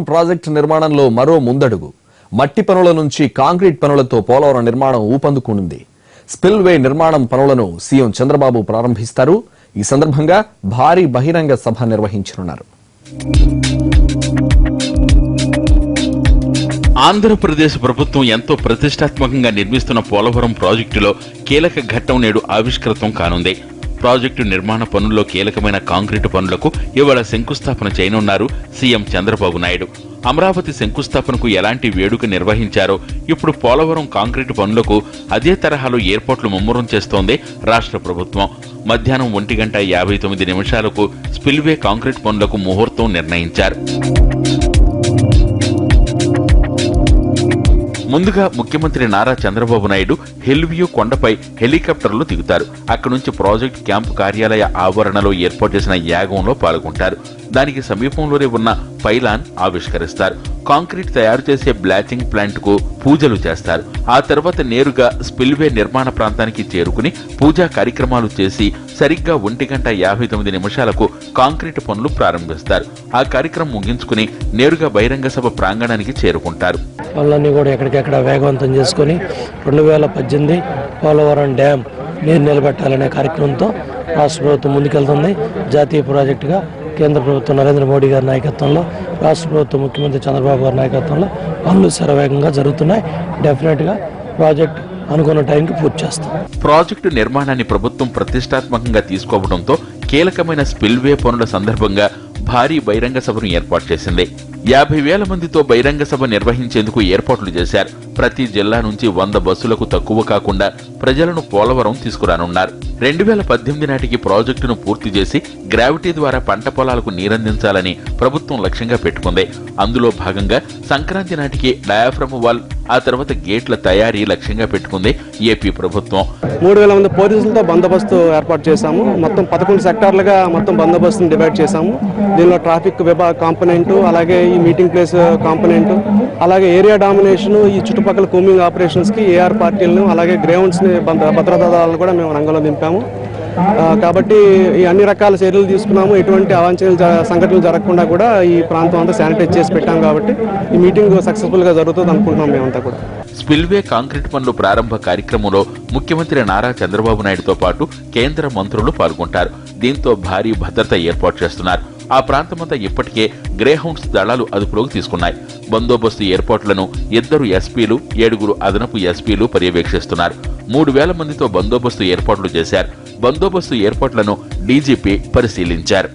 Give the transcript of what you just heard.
Project నిర్మాణంలో మరో ముందడుగు. మట్టి పనుల నుంచి కాంక్రీట్ పనులతో పోలవరం నిర్మాణం ఊపందుకుంది. స్పిల్వే నిర్మాణం పనులను సీఎం చంద్రబాబు ప్రారంభిస్తారు. ఈ సందర్భంగా భారీ బహిరంగ సభ నిర్వహించనున్నారు. ఆంధ్రప్రదేశ్ ప్రభుత్వం ఎంతో ప్రతిష్టాత్మకంగా నిర్మిస్తున్న పోలవరం ప్రాజెక్టులో కీలక ఘట్టం నేడు ఆవిష్కృతం కానుంది. ప్రాజెక్టు నిర్మాణ పనుల్లో కీలకమైన కాంక్రీటు పనులకు ఇవాళ శంకుస్థాపన చేయనున్నారు సీఎం చంద్రబాబు నాయుడు. అమరావతి శంకుస్థాపనకు ఎలాంటి వేడుక నిర్వహించారో ఇప్పుడు పోలవరం కాంక్రీటు పనులకు అదే తరహాలో ఏర్పాట్లు ముమ్మరం చేస్తోంది రాష్ట్ర ప్రభుత్వం. మధ్యాహ్నం 1:59 స్పిల్వే కాంక్రీట్ పనులకు ముహూర్తం నిర్ణయించారు. ముందుగా ముఖ్యమంత్రి నారా చంద్రబాబు నాయుడు హిల్వ్యూ కొండపై హెలికాప్టర్లు దిగుతారు. అక్కడి నుంచి ప్రాజెక్ట్ క్యాంపు కార్యాలయ ఆవరణలో ఏర్పాటు చేసిన యాగంలో పాల్గొంటారు. దానికి సమీపంలోనే ఉన్న పైలాన్ ఆవిష్కరిస్తారు. కాంక్రీట్ తయారు చేసే బ్లాచింగ్ ప్లాంట్ కు పూజలు చేస్తారు. ఆ తర్వాత నేరుగా స్పిల్వే నిర్మాణ ప్రాంతానికి చేరుకుని పూజా కార్యక్రమాలు చేసి సరిగ్గా 1:59 కాంక్రీట్ పనులు ప్రారంభిస్తారు. ఆ కార్యక్రమం ముగించుకుని నేరుగా బహిరంగ సభ ప్రాంగణానికి చేరుకుంటారు. పనులన్నీ కూడా ఎక్కడికెక్కడ వేగవంతం చేసుకుని 2018 పోలవరం డ్యామ్ నీరు నిలబెట్టాలనే కార్యక్రమంతో రాష్ట్ర ప్రభుత్వం ముందుకెళ్తుంది. జాతీయ ప్రాజెక్టుగా కేంద్ర ప్రభుత్వం నరేంద్ర మోడీ గారి నాయకత్వంలో, రాష్ట్ర ప్రభుత్వం ముఖ్యమంత్రి చంద్రబాబు గారి నాయకత్వంలో పనులు శరవేగంగా జరుగుతున్నాయి. డెఫినెట్గా ప్రాజెక్ట్ అనుకున్న టైంకి పూర్తి చేస్తాం. ప్రాజెక్టు నిర్మాణాన్ని ప్రభుత్వం ప్రతిష్టాత్మకంగా తీసుకోవడంతో కీలకమైన స్పిల్వే పనుల సందర్భంగా భారీ బహిరంగ సభను ఏర్పాటు చేసింది. 50,000 మందితో బహిరంగ సభ నిర్వహించేందుకు ఏర్పాట్లు చేశారు. ప్రతి జిల్లా నుంచి 100 బస్సులకు తక్కువ కాకుండా ప్రజలను పోలవరం తీసుకురానున్నారు. 2018 నాటికి ప్రాజెక్టును పూర్తి చేసి గ్రావిటీ ద్వారా పంట పొలాలకు నీరందించాలని ప్రభుత్వం లక్ష్యంగా పెట్టుకుంది. అందులో భాగంగా సంక్రాంతి నాటికి డయాఫ్రమ్ వాల్, ఆ తర్వాత గేట్ల తయారీ లక్ష్యంగా పెట్టుకుంది ఏపీ ప్రభుత్వం. 3,000 మంది పోలీసులతో బందోబస్తు ఏర్పాటు చేశాము. మొత్తం 11 సెక్టార్లుగా మొత్తం బందోబస్తును డివైడ్ చేశాము. దీనిలో ట్రాఫిక్ విభాగ కాంపోనెంట్, అలాగే ఈ మీటింగ్ ప్లేస్ కాంపోనెంట్, అలాగే ఏరియా డామినేషన్, ఈ చుట్టుపక్కల కూమింగ్ ఆపరేషన్స్ కి ఏఆర్ పార్టీలను, అలాగే గ్రౌండ్స్ ని భద్రతా దళాలను కూడా మేము రంగంలో దింపాము. కాబట్టి ఈ అన్ని రకాల చర్యలు తీసుకున్నాము. ఎటువంటి అవాంఛనీయ సంఘటనలు జరగకుండా కూడా ఈ ప్రాంతం అంతా శానిటైజ్ చేసి పెట్టాం. కాబట్టి ఈ మీటింగ్ సక్సెస్ఫుల్ గా జరుగుతుంది అనుకుంటున్నాం మేమంతా కూడా. స్పిల్వే కాంక్రీట్ పనుల ప్రారంభ కార్యక్రమంలో ముఖ్యమంత్రి నారా చంద్రబాబు నాయుడుతో పాటు కేంద్ర మంత్రులు పాల్గొంటారు. దీంతో భారీ భద్రత ఏర్పాటు చేస్తున్నారు. ఆ ప్రాంతమంతా ఇప్పటికే గ్రేహౌండ్స్ దళాలు అదుపులోకి తీసుకున్నాయి. బందోబస్తు ఏర్పాట్లను 2 ఎస్పీలు, 7 అదనపు ఎస్పీలు పర్యవేక్షిస్తున్నారు. 3,000 మందితో బందోబస్తు ఏర్పాట్లు చేశారు. బందోబస్తు ఏర్పాట్లను డీజీపీ పరిశీలించారు.